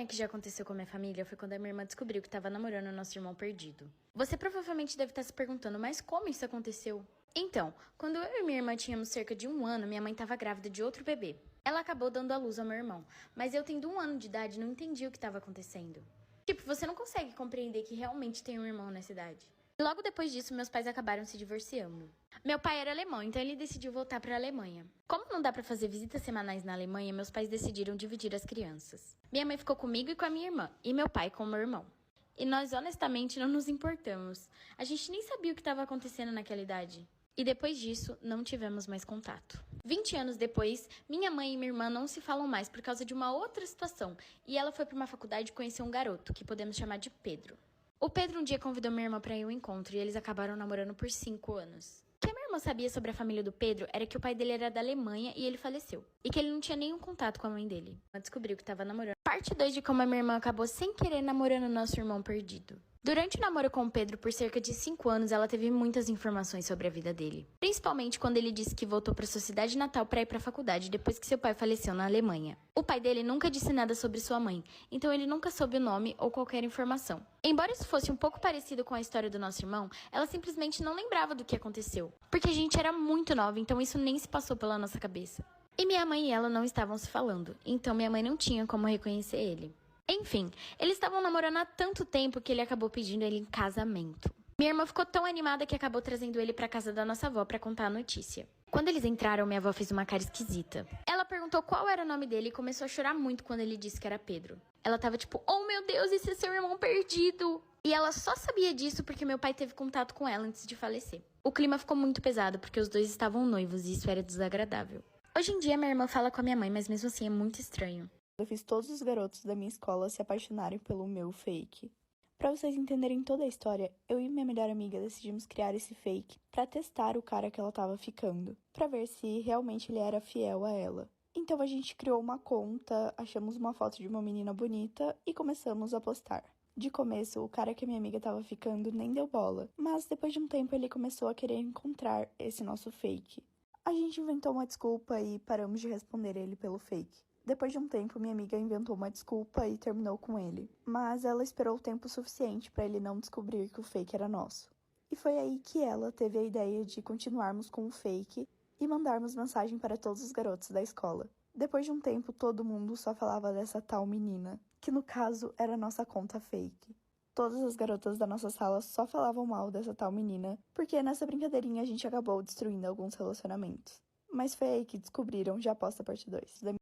estranha que já aconteceu com a minha família foi quando a minha irmã descobriu que estava namorando o nosso irmão perdido. Você provavelmente deve estar se perguntando, mas como isso aconteceu? Então, quando eu e minha irmã tínhamos cerca de 1 ano, minha mãe estava grávida de outro bebê. Ela acabou dando à luz ao meu irmão, mas eu, tendo 1 ano de idade, não entendi o que estava acontecendo. Tipo, você não consegue compreender que realmente tem um irmão nessa idade. Logo depois disso, meus pais acabaram se divorciando. Meu pai era alemão, então ele decidiu voltar para a Alemanha. Como não dá para fazer visitas semanais na Alemanha, meus pais decidiram dividir as crianças. Minha mãe ficou comigo e com a minha irmã, e meu pai com o meu irmão. E nós honestamente não nos importamos. A gente nem sabia o que estava acontecendo naquela idade. E depois disso, não tivemos mais contato. 20 anos depois, minha mãe e minha irmã não se falam mais por causa de uma outra situação. E ela foi para uma faculdade conhecer um garoto, que podemos chamar de Pedro. O Pedro um dia convidou minha irmã para ir ao encontro e eles acabaram namorando por 5 anos. O que a minha irmã sabia sobre a família do Pedro era que o pai dele era da Alemanha e ele faleceu. E que ele não tinha nenhum contato com a mãe dele. Ela descobriu que estava namorando. Parte 2 de como a minha irmã acabou sem querer namorando nosso irmão perdido. Durante o namoro com o Pedro por cerca de 5 anos, ela teve muitas informações sobre a vida dele. Principalmente quando ele disse que voltou para sua cidade natal para ir para a faculdade depois que seu pai faleceu na Alemanha. O pai dele nunca disse nada sobre sua mãe, então ele nunca soube o nome ou qualquer informação. Embora isso fosse um pouco parecido com a história do nosso irmão, ela simplesmente não lembrava do que aconteceu. Porque a gente era muito nova, então isso nem se passou pela nossa cabeça. E minha mãe e ela não estavam se falando, então minha mãe não tinha como reconhecer ele. Enfim, eles estavam namorando há tanto tempo que ele acabou pedindo ele em casamento. Minha irmã ficou tão animada que acabou trazendo ele pra casa da nossa avó pra contar a notícia. Quando eles entraram, minha avó fez uma cara esquisita. Ela perguntou qual era o nome dele e começou a chorar muito quando ele disse que era Pedro. Ela tava tipo, oh meu Deus, esse é seu irmão perdido! E ela só sabia disso porque meu pai teve contato com ela antes de falecer. O clima ficou muito pesado porque os dois estavam noivos e isso era desagradável. Hoje em dia minha irmã fala com a minha mãe, mas mesmo assim é muito estranho. Eu fiz todos os garotos da minha escola se apaixonarem pelo meu fake. Pra vocês entenderem toda a história, eu e minha melhor amiga decidimos criar esse fake pra testar o cara que ela tava ficando, pra ver se realmente ele era fiel a ela. Então a gente criou uma conta, achamos uma foto de uma menina bonita e começamos a postar. De começo, o cara que a minha amiga tava ficando nem deu bola, mas depois de um tempo ele começou a querer encontrar esse nosso fake. A gente inventou uma desculpa e paramos de responder ele pelo fake. Depois de um tempo, minha amiga inventou uma desculpa e terminou com ele. Mas ela esperou o tempo suficiente para ele não descobrir que o fake era nosso. E foi aí que ela teve a ideia de continuarmos com o fake e mandarmos mensagem para todos os garotos da escola. Depois de um tempo, todo mundo só falava dessa tal menina, que no caso era nossa conta fake. Todas as garotas da nossa sala só falavam mal dessa tal menina, porque nessa brincadeirinha a gente acabou destruindo alguns relacionamentos. Mas foi aí que descobriram, já posta parte 2.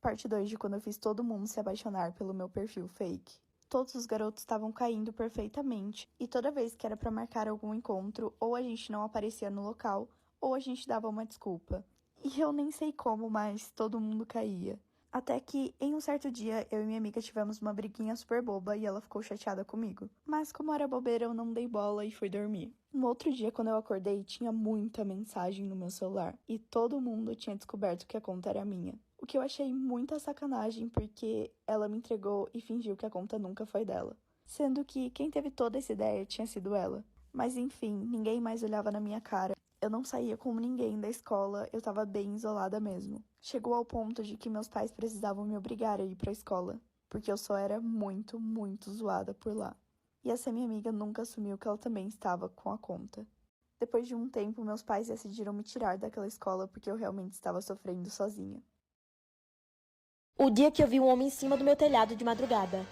Parte 2 de quando eu fiz todo mundo se apaixonar pelo meu perfil fake. Todos os garotos estavam caindo perfeitamente, e toda vez que era pra marcar algum encontro, ou a gente não aparecia no local, ou a gente dava uma desculpa. E eu nem sei como, mas todo mundo caía. Até que, em um certo dia, eu e minha amiga tivemos uma briguinha super boba e ela ficou chateada comigo. Mas como era bobeira, eu não dei bola e fui dormir. No outro dia, quando eu acordei, tinha muita mensagem no meu celular, e todo mundo tinha descoberto que a conta era minha. O que eu achei muita sacanagem, porque ela me entregou e fingiu que a conta nunca foi dela. Sendo que quem teve toda essa ideia tinha sido ela. Mas enfim, ninguém mais olhava na minha cara. Eu não saía com ninguém da escola, eu tava bem isolada mesmo. Chegou ao ponto de que meus pais precisavam me obrigar a ir pra escola, porque eu só era muito, muito zoada por lá. E essa minha amiga nunca assumiu que ela também estava com a conta. Depois de um tempo, meus pais decidiram me tirar daquela escola porque eu realmente estava sofrendo sozinha. O dia que eu vi um homem em cima do meu telhado de madrugada.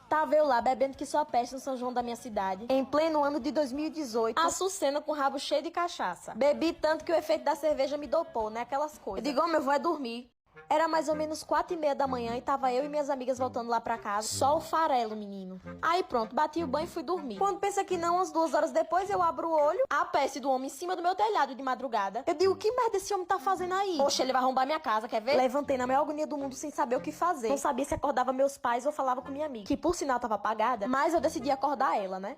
Tava eu lá bebendo que só peste no São João da minha cidade, em pleno ano de 2018, açucena com o rabo cheio de cachaça. Bebi tanto que o efeito da cerveja me dopou, né? Aquelas coisas. Eu digo, meu, vou é dormir. Era mais ou menos 4h30 da manhã e tava eu e minhas amigas voltando lá pra casa. Só o farelo, menino. Aí pronto, bati o banho e fui dormir. Quando pensa que não, umas 2 horas depois eu abro o olho, a peste do homem em cima do meu telhado de madrugada. Eu digo, que merda esse homem tá fazendo aí? Poxa, ele vai arrombar minha casa, quer ver? Levantei na maior agonia do mundo sem saber o que fazer. Não sabia se acordava meus pais ou falava com minha amiga, que por sinal tava apagada, mas eu decidi acordar ela, né?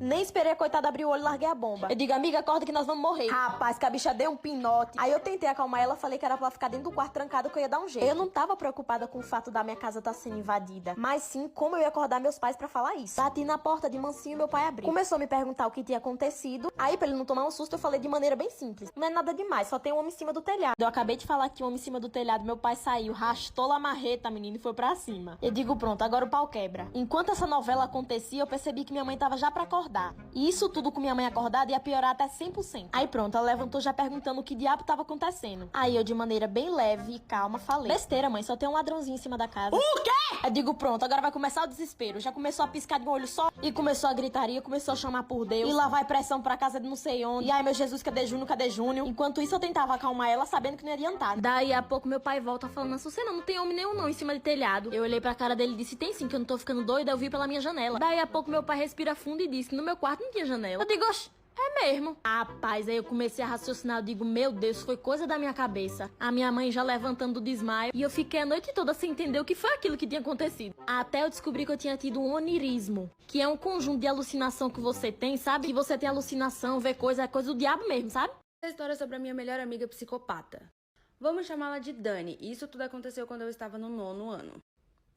Nem esperei a coitada abrir o olho e larguei a bomba. Eu digo, amiga, acorda que nós vamos morrer. Rapaz, que a bicha deu um pinote. Aí eu tentei acalmar ela, falei que era pra ela ficar dentro do quarto trancado, que eu ia dar um jeito. Eu não tava preocupada com o fato da minha casa estar sendo invadida, mas sim como eu ia acordar meus pais pra falar isso. Bati na porta de mansinho e meu pai abriu. Começou a me perguntar o que tinha acontecido. Aí, pra ele não tomar um susto, eu falei de maneira bem simples. Não é nada demais, só tem um homem em cima do telhado. Eu acabei de falar que tinha um homem em cima do telhado, meu pai saiu, rastou a marreta, menino, e foi pra cima. Eu digo, pronto, agora o pau quebra. Enquanto essa novela acontecia, eu percebi que minha mãe tava já pra acordar. E isso tudo com minha mãe acordada ia piorar até 100%. Aí pronto, ela levantou já perguntando o que diabo tava acontecendo. Aí eu, de maneira bem leve e calma, falei: besteira, mãe, só tem um ladrãozinho em cima da casa. O quê? Eu digo, pronto, agora vai começar o desespero. Já começou a piscar de um olho só e começou a gritaria, começou a chamar por Deus. E lá vai pressão pra casa de não sei onde. E ai, meu Jesus, cadê Júnior, cadê Júnior? Enquanto isso eu tentava acalmar ela, sabendo que não ia adiantar. Daí a pouco meu pai volta falando: Açucena, não tem homem nenhum não em cima de telhado. Eu olhei pra cara dele e disse: tem sim, que eu não tô ficando doida, eu vi pela minha janela. Daí a pouco meu pai respira fundo e disse: no meu quarto não tinha janela. Eu digo, oxe, é mesmo. Rapaz, aí eu comecei a raciocinar, eu digo, meu Deus, foi coisa da minha cabeça. A minha mãe já levantando do desmaio e eu fiquei a noite toda sem entender o que foi aquilo que tinha acontecido. Até eu descobri que eu tinha tido um onirismo, que é um conjunto de alucinação que você tem, sabe? Que você tem alucinação, vê coisa, é coisa do diabo mesmo, sabe? Essa história é sobre a minha melhor amiga psicopata. Vamos chamá-la de Dani, e isso tudo aconteceu quando eu estava no 9º ano.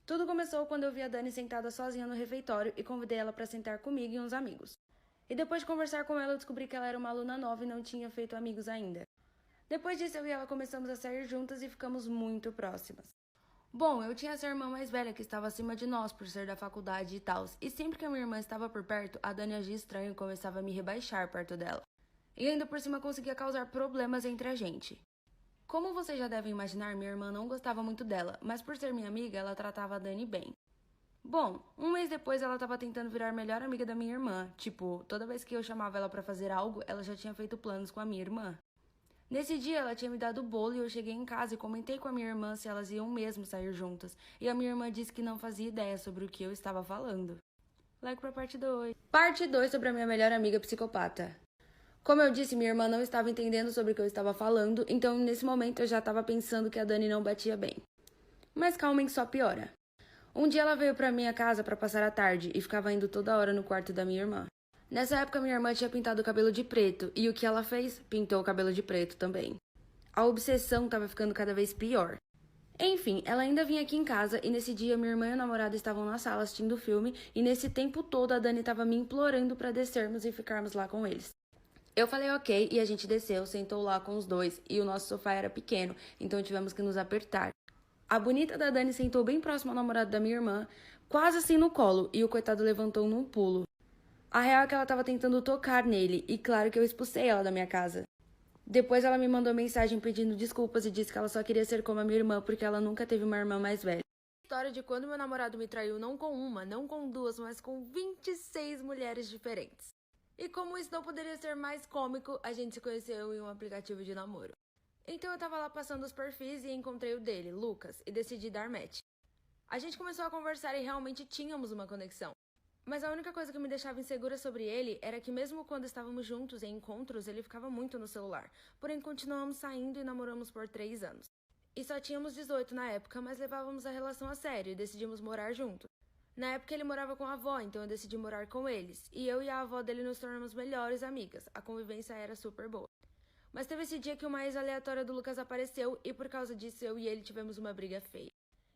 Tudo começou quando eu vi a Dani sentada sozinha no refeitório e convidei ela para sentar comigo e uns amigos. E depois de conversar com ela, eu descobri que ela era uma aluna nova e não tinha feito amigos ainda. Depois disso, eu e ela começamos a sair juntas e ficamos muito próximas. Bom, eu tinha essa irmã mais velha que estava acima de nós por ser da faculdade e tal, e sempre que a minha irmã estava por perto, a Dani agia estranho e começava a me rebaixar perto dela. E ainda por cima conseguia causar problemas entre a gente. Como vocês já devem imaginar, minha irmã não gostava muito dela, mas por ser minha amiga, ela tratava a Dani bem. Bom, um mês depois ela tava tentando virar melhor amiga da minha irmã. Tipo, toda vez que eu chamava ela pra fazer algo, ela já tinha feito planos com a minha irmã. Nesse dia, ela tinha me dado o bolo e eu cheguei em casa e comentei com a minha irmã se elas iam mesmo sair juntas. E a minha irmã disse que não fazia ideia sobre o que eu estava falando. Like pra parte 2. Parte 2 sobre a minha melhor amiga psicopata. Como eu disse, minha irmã não estava entendendo sobre o que eu estava falando, então nesse momento eu já estava pensando que a Dani não batia bem. Mas calmem, só piora. Um dia ela veio pra minha casa pra passar a tarde e ficava indo toda hora no quarto da minha irmã. Nessa época minha irmã tinha pintado o cabelo de preto e o que ela fez? Pintou o cabelo de preto também. A obsessão estava ficando cada vez pior. Enfim, ela ainda vinha aqui em casa e nesse dia minha irmã e o namorado estavam na sala assistindo o filme e nesse tempo todo a Dani estava me implorando pra descermos e ficarmos lá com eles. Eu falei ok e a gente desceu, sentou lá com os dois e o nosso sofá era pequeno, então tivemos que nos apertar. A bonita da Dani sentou bem próximo ao namorado da minha irmã, quase assim no colo, e o coitado levantou num pulo. A real é que ela estava tentando tocar nele, e claro que eu expulsei ela da minha casa. Depois ela me mandou mensagem pedindo desculpas e disse que ela só queria ser como a minha irmã porque ela nunca teve uma irmã mais velha. História de quando meu namorado me traiu não com uma, não com duas, mas com 26 mulheres diferentes. E como isso não poderia ser mais cômico, a gente se conheceu em um aplicativo de namoro. Então eu tava lá passando os perfis e encontrei o dele, Lucas, e decidi dar match. A gente começou a conversar e realmente tínhamos uma conexão. Mas a única coisa que me deixava insegura sobre ele era que mesmo quando estávamos juntos em encontros, ele ficava muito no celular. Porém, continuamos saindo e namoramos por 3 anos. E só tínhamos 18 na época, mas levávamos a relação a sério e decidimos morar juntos. Na época ele morava com a avó, então eu decidi morar com eles. E eu e a avó dele nos tornamos melhores amigas. A convivência era super boa. Mas teve esse dia que uma ex aleatória do Lucas apareceu e por causa disso eu e ele tivemos uma briga feia.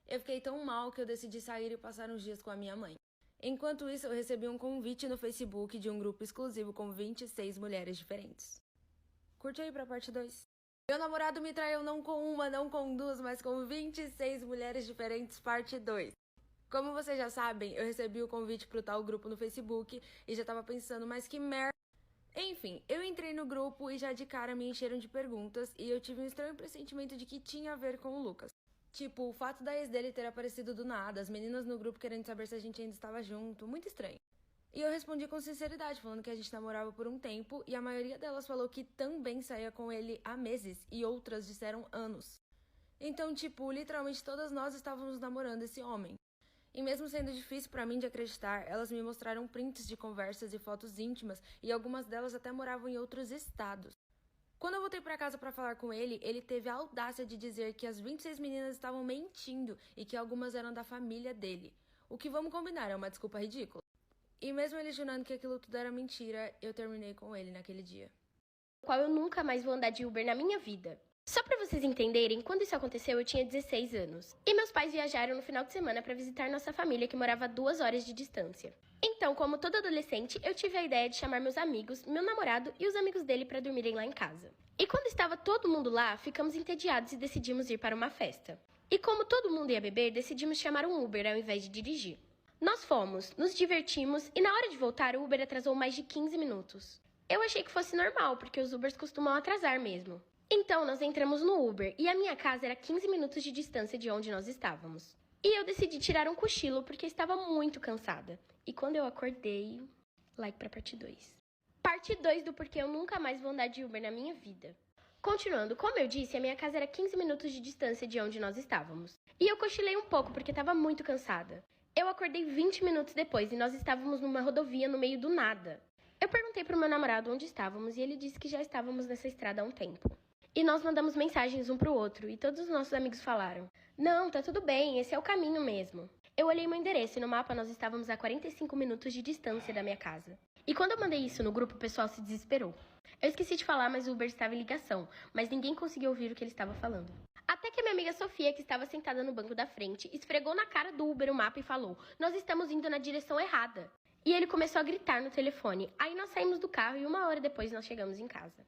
Eu fiquei tão mal que eu decidi sair e passar uns dias com a minha mãe. Enquanto isso, eu recebi um convite no Facebook de um grupo exclusivo com 26 mulheres diferentes. Curte aí pra parte 2. Meu namorado me traiu não com uma, não com duas, mas com 26 mulheres diferentes, parte 2. Como vocês já sabem, eu recebi o convite pro tal grupo no Facebook e já tava pensando, mas que merda. Enfim, eu entrei no grupo e já de cara me encheram de perguntas e eu tive um estranho pressentimento de que tinha a ver com o Lucas. Tipo, o fato da ex dele ter aparecido do nada, as meninas no grupo querendo saber se a gente ainda estava junto, muito estranho. E eu respondi com sinceridade, falando que a gente namorava por um tempo e a maioria delas falou que também saía com ele há meses e outras disseram anos. Então, tipo, literalmente todas nós estávamos namorando esse homem. E mesmo sendo difícil pra mim de acreditar, elas me mostraram prints de conversas e fotos íntimas e algumas delas até moravam em outros estados. Quando eu voltei pra casa pra falar com ele, ele teve a audácia de dizer que as 26 meninas estavam mentindo e que algumas eram da família dele. O que vamos combinar, é uma desculpa ridícula. E mesmo ele jurando que aquilo tudo era mentira, eu terminei com ele naquele dia. Qual eu nunca mais vou andar de Uber na minha vida. Só pra vocês entenderem, quando isso aconteceu eu tinha 16 anos. E meus pais viajaram no final de semana pra visitar nossa família que morava a 2 horas de distância. Então, como todo adolescente, eu tive a ideia de chamar meus amigos, meu namorado e os amigos dele pra dormirem lá em casa. E quando estava todo mundo lá, ficamos entediados e decidimos ir para uma festa. E como todo mundo ia beber, decidimos chamar um Uber ao invés de dirigir. Nós fomos, nos divertimos e na hora de voltar o Uber atrasou mais de 15 minutos. Eu achei que fosse normal, porque os Ubers costumam atrasar mesmo. Então nós entramos no Uber e a minha casa era 15 minutos de distância de onde nós estávamos. E eu decidi tirar um cochilo porque estava muito cansada. E quando eu acordei, like pra parte 2. Parte 2 do porquê eu nunca mais vou andar de Uber na minha vida. Continuando, como eu disse, a minha casa era 15 minutos de distância de onde nós estávamos. E eu cochilei um pouco porque estava muito cansada. Eu acordei 20 minutos depois e nós estávamos numa rodovia no meio do nada. Eu perguntei pro meu namorado onde estávamos e ele disse que já estávamos nessa estrada há um tempo. E nós mandamos mensagens um pro outro e todos os nossos amigos falaram: "Não, tá tudo bem, esse é o caminho mesmo." Eu olhei meu endereço e no mapa nós estávamos a 45 minutos de distância da minha casa. E quando eu mandei isso no grupo, o pessoal se desesperou. Eu esqueci de falar, mas o Uber estava em ligação, mas ninguém conseguiu ouvir o que ele estava falando. Até que a minha amiga Sofia, que estava sentada no banco da frente, esfregou na cara do Uber o mapa e falou: "Nós estamos indo na direção errada." E ele começou a gritar no telefone. Aí nós saímos do carro e 1 hora depois nós chegamos em casa.